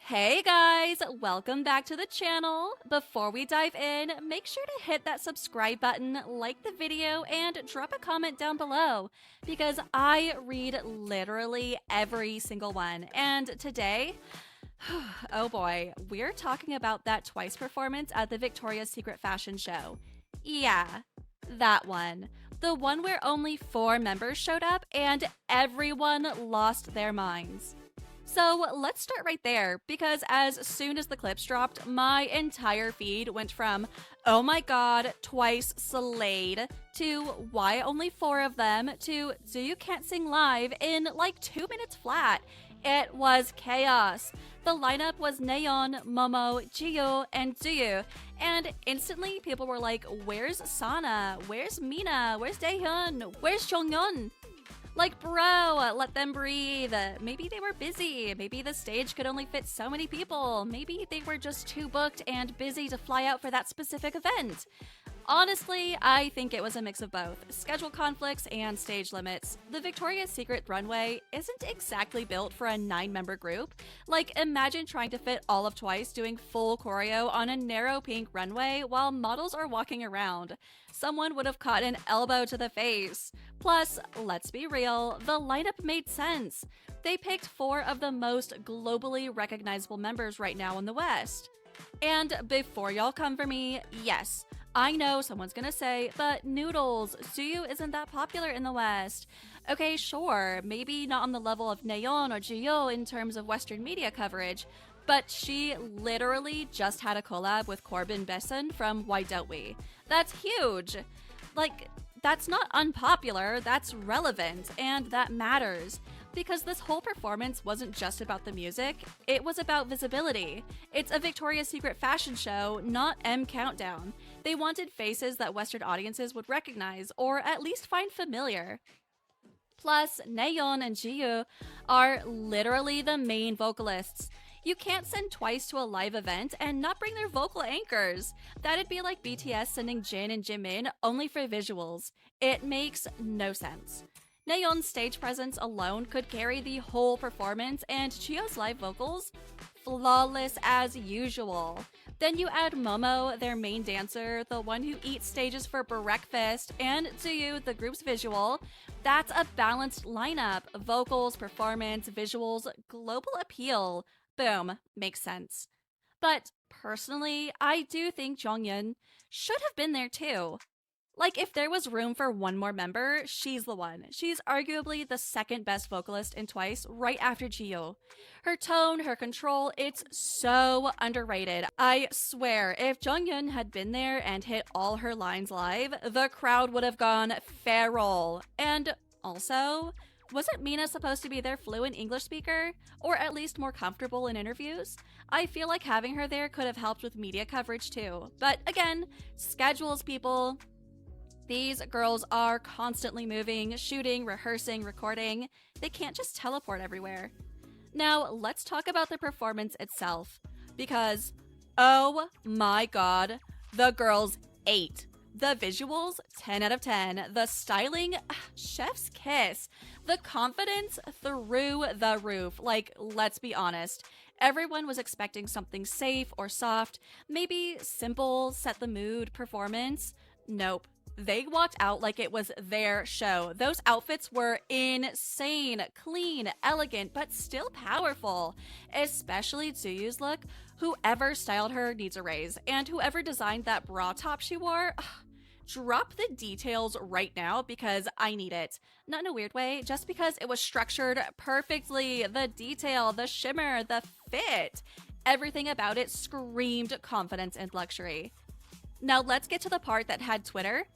Hey guys, welcome back to the channel. Before we dive in, make sure to hit that subscribe button, like the video, and drop a comment down below because I read literally every single one. And today, oh boy, we're talking about that Twice performance at the Victoria's Secret fashion show. Yeah, that one. The one where only 4 members showed up and everyone lost their minds. So let's start right there, because as soon as the clips dropped, my entire feed went from, oh my god, Twice slayed, to why only 4 of them, to Tzuyu can't sing live in like 2 minutes flat. It was chaos. The lineup was Nayeon, Momo, Jihyo, and Tzuyu, and instantly people were like, where's Sana? Where's Mina? Where's Daehyun? Where's Jonghyun? Like, bro, let them breathe. Maybe they were busy. Maybe the stage could only fit so many people. Maybe they were just too booked and busy to fly out for that specific event. Honestly, I think it was a mix of both. Schedule conflicts and stage limits. The Victoria's Secret runway isn't exactly built for a 9-member group. Like, imagine trying to fit all of Twice doing full choreo on a narrow pink runway while models are walking around. Someone would have caught an elbow to the face. Plus, let's be real, the lineup made sense. They picked 4 of the most globally recognizable members right now in the West. And before y'all come for me, yes, I know someone's gonna say, but noodles, Tzuyu isn't that popular in the West. Okay, sure, maybe not on the level of Nayeon or Jihyo in terms of Western media coverage, but she literally just had a collab with Corbyn Besson from Why Don't We? That's huge! Like, that's not unpopular, that's relevant, and that matters. Because this whole performance wasn't just about the music, it was about visibility. It's a Victoria's Secret fashion show, not M Countdown. They wanted faces that Western audiences would recognize, or at least find familiar. Plus, Nayeon and Jihyo are literally the main vocalists. You can't send Twice to a live event and not bring their vocal anchors. That'd be like BTS sending Jin and Jimin only for visuals. It makes no sense. Nayeon's stage presence alone could carry the whole performance, and Jihyo's live vocals? Flawless as usual. Then you add Momo, their main dancer, the one who eats stages for breakfast, and Tzuyu, the group's visual. That's a balanced lineup. Vocals, performance, visuals, global appeal. Boom. Makes sense. But personally, I do think Jonghyun should have been there too. Like, if there was room for one more member, she's the one. She's arguably the second best vocalist in Twice, right after Jihyo. Her tone, her control, it's so underrated. I swear, if Jonghyun had been there and hit all her lines live, the crowd would have gone feral. And also, wasn't Mina supposed to be their fluent English speaker? Or at least more comfortable in interviews? I feel like having her there could have helped with media coverage too. But again, schedules, people. These girls are constantly moving, shooting, rehearsing, recording. They can't just teleport everywhere. Now, let's talk about the performance itself. Because, oh my god, the girls ate. The visuals, 10 out of 10. The styling, chef's kiss. The confidence, through the roof. Like, let's be honest. Everyone was expecting something safe or soft, maybe simple, set the mood performance. Nope. They walked out like it was their show. Those outfits were insane, clean, elegant, but still powerful. Especially Tsuyu's look. Whoever styled her needs a raise, and whoever designed that bra top she wore, drop the details right now because I need it. Not in a weird way, just because it was structured perfectly. The detail, the shimmer, the fit. Everything about it screamed confidence and luxury. Now let's get to the part that had Twitter,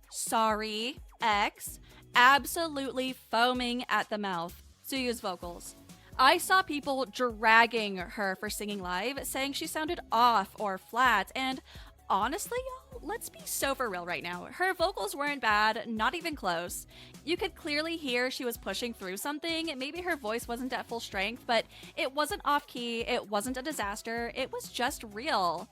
sorry, X, absolutely foaming at the mouth. Tsuyu's vocals. I saw people dragging her for singing live, saying she sounded off or flat, and honestly, y'all, let's be so for real right now. Her vocals weren't bad, not even close. You could clearly hear she was pushing through something. Maybe her voice wasn't at full strength, but it wasn't off-key, it wasn't a disaster, it was just real.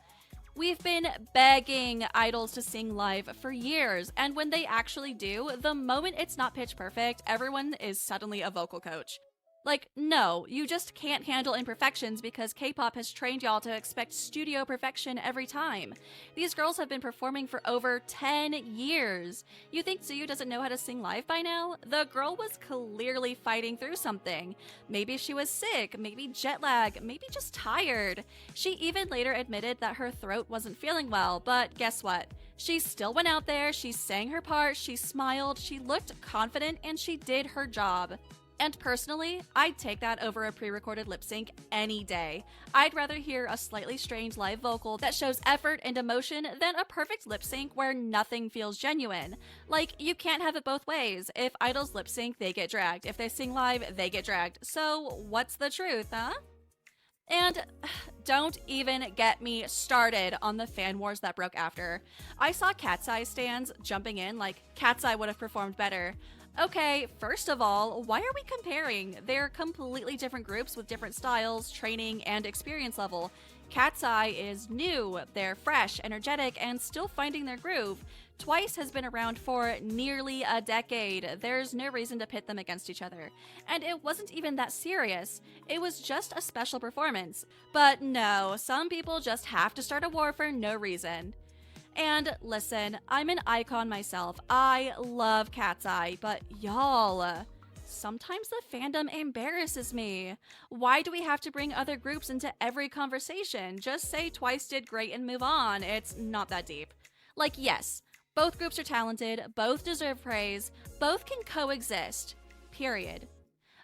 We've been begging idols to sing live for years, and when they actually do, the moment it's not pitch perfect, everyone is suddenly a vocal coach. Like, no, you just can't handle imperfections because K-pop has trained y'all to expect studio perfection every time. These girls have been performing for over 10 years. You think Tzuyu doesn't know how to sing live by now? The girl was clearly fighting through something. Maybe she was sick, maybe jet lag, maybe just tired. She even later admitted that her throat wasn't feeling well, but guess what? She still went out there, she sang her part, she smiled, she looked confident, and she did her job. And personally, I'd take that over a pre-recorded lip sync any day. I'd rather hear a slightly strange live vocal that shows effort and emotion than a perfect lip sync where nothing feels genuine. Like, you can't have it both ways. If idols lip sync, they get dragged. If they sing live, they get dragged. So, what's the truth, huh? And don't even get me started on the fan wars that broke after. I saw KATSEYE stands jumping in like KATSEYE would have performed better. Okay, first of all, why are we comparing? They're completely different groups with different styles, training, and experience level. KATSEYE is new, they're fresh, energetic, and still finding their groove. Twice has been around for nearly a decade. There's no reason to pit them against each other. And it wasn't even that serious. It was just a special performance. But no, some people just have to start a war for no reason. And listen, I'm an icon myself. I love KATSEYE, but y'all, sometimes the fandom embarrasses me. Why do we have to bring other groups into every conversation? Just say Twice did great and move on. It's not that deep. Like, yes, both groups are talented, both deserve praise, both can coexist. Period.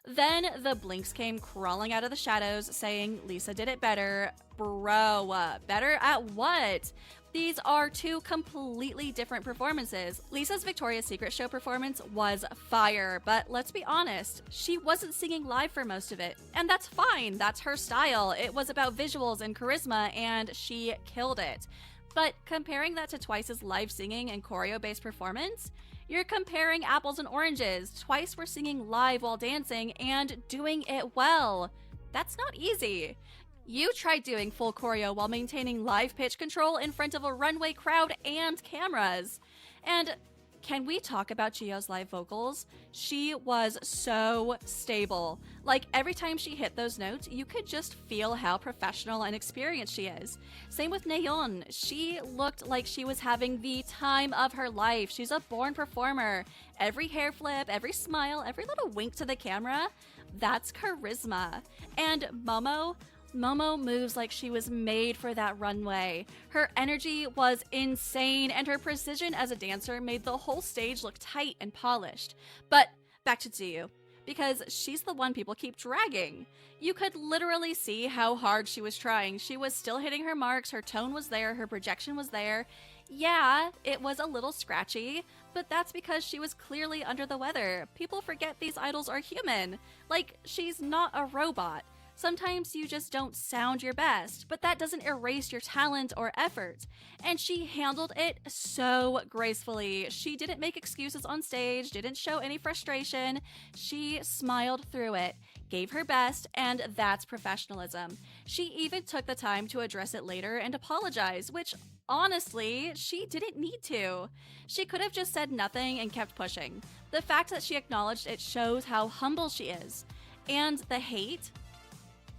Then the Blinks came crawling out of the shadows saying Lisa did it better. Bro, better at what? These are two completely different performances. Lisa's Victoria's Secret show performance was fire, but let's be honest, she wasn't singing live for most of it. And that's fine, that's her style. It was about visuals and charisma, and she killed it. But comparing that to Twice's live singing and choreo-based performance, you're comparing apples and oranges. Twice were singing live while dancing and doing it well. That's not easy. You tried doing full choreo while maintaining live pitch control in front of a runway crowd and cameras. And can we talk about Jihyo's live vocals? She was so stable. Like, every time she hit those notes, you could just feel how professional and experienced she is. Same with Nayeon. She looked like she was having the time of her life. She's a born performer. Every hair flip, every smile, every little wink to the camera, that's charisma. And Momo moves like she was made for that runway. Her energy was insane, and her precision as a dancer made the whole stage look tight and polished. But back to Tzuyu, because she's the one people keep dragging. You could literally see how hard she was trying. She was still hitting her marks, her tone was there, her projection was there. Yeah, it was a little scratchy, but that's because she was clearly under the weather. People forget these idols are human. Like, she's not a robot. Sometimes you just don't sound your best, but that doesn't erase your talent or effort. And she handled it so gracefully. She didn't make excuses on stage, didn't show any frustration. She smiled through it, gave her best, and that's professionalism. She even took the time to address it later and apologize, which honestly, she didn't need to. She could have just said nothing and kept pushing. The fact that she acknowledged it shows how humble she is. And the hate?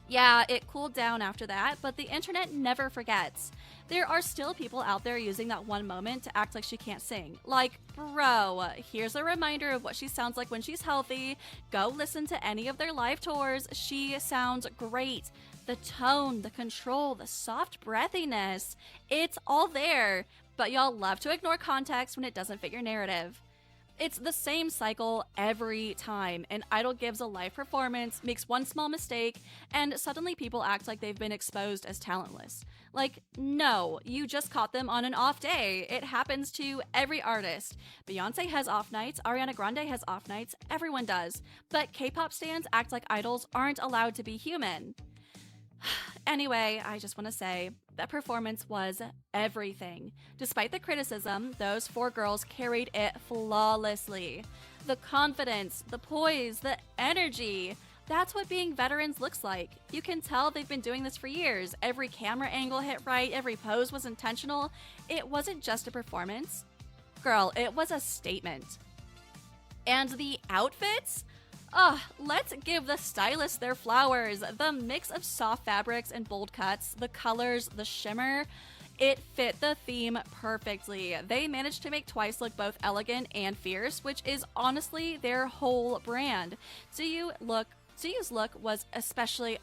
Yeah, it cooled down after that, but the internet never forgets. There are still people out there using that one moment to act like she can't sing. Like, bro, here's a reminder of what she sounds like when she's healthy. Go listen to any of their live tours. She sounds great. The tone, the control, the soft breathiness, it's all there. But y'all love to ignore context when it doesn't fit your narrative. It's the same cycle every time. An idol gives a live performance, makes one small mistake, and suddenly people act like they've been exposed as talentless. Like, no, you just caught them on an off day. It happens to every artist. Beyonce has off nights, Ariana Grande has off nights, everyone does. But K-pop stans act like idols aren't allowed to be human. Anyway, I just want to say that performance was everything. Despite the criticism, those four girls carried it flawlessly. The confidence, the poise, the energy. That's what being veterans looks like. You can tell they've been doing this for years. Every camera angle hit right, every pose was intentional. It wasn't just a performance. Girl, it was a statement. And the outfits? Let's give the stylists their flowers. The mix of soft fabrics and bold cuts, the colors, the shimmer, it fit the theme perfectly. They managed to make Twice look both elegant and fierce, which is honestly their whole brand. Tsuyu's look was especially,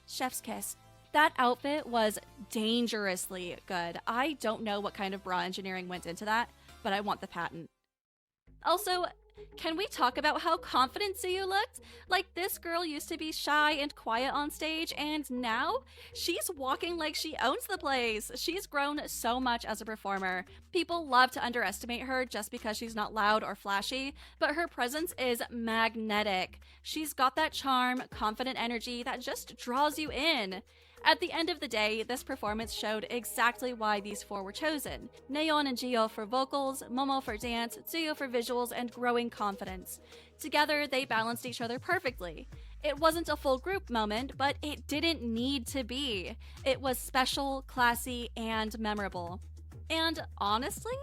chef's kiss. That outfit was dangerously good. I don't know what kind of bra engineering went into that, but I want the patent. Also, can we talk about how confident Tzuyu looked? Like, this girl used to be shy and quiet on stage, and now she's walking like she owns the place. She's grown so much as a performer. People love to underestimate her just because she's not loud or flashy, but her presence is magnetic. She's got that charm, confident energy that just draws you in. At the end of the day, this performance showed exactly why these four were chosen. Nayeon and Jihyo for vocals, Momo for dance, Tzuyu for visuals, and growing confidence. Together, they balanced each other perfectly. It wasn't a full group moment, but it didn't need to be. It was special, classy, and memorable. And honestly,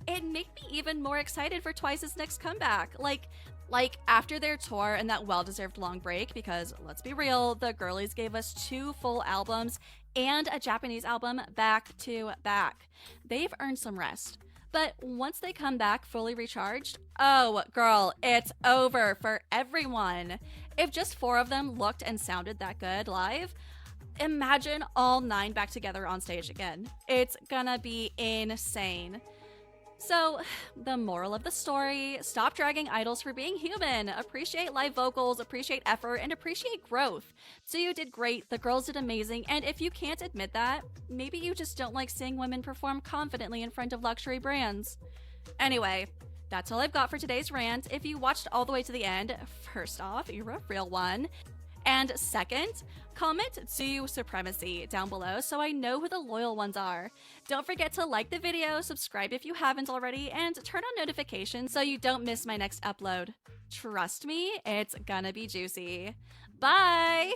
it made me even more excited for Twice's next comeback. Like after their tour and that well-deserved long break, because let's be real, the girlies gave us 2 full albums and a Japanese album back to back. They've earned some rest. But once they come back fully recharged, oh girl, it's over for everyone. If just 4 of them looked and sounded that good live, imagine all 9 back together on stage again. It's gonna be insane. So, the moral of the story, stop dragging idols for being human. Appreciate live vocals, appreciate effort, and appreciate growth. Tzuyu did great, the girls did amazing, and if you can't admit that, maybe you just don't like seeing women perform confidently in front of luxury brands. Anyway, that's all I've got for today's rant. If you watched all the way to the end, first off, you're a real one. And second, comment Tzuyu supremacy down below so I know who the loyal ones are. Don't forget to like the video, subscribe if you haven't already, and turn on notifications so you don't miss my next upload. Trust me, it's gonna be juicy. Bye!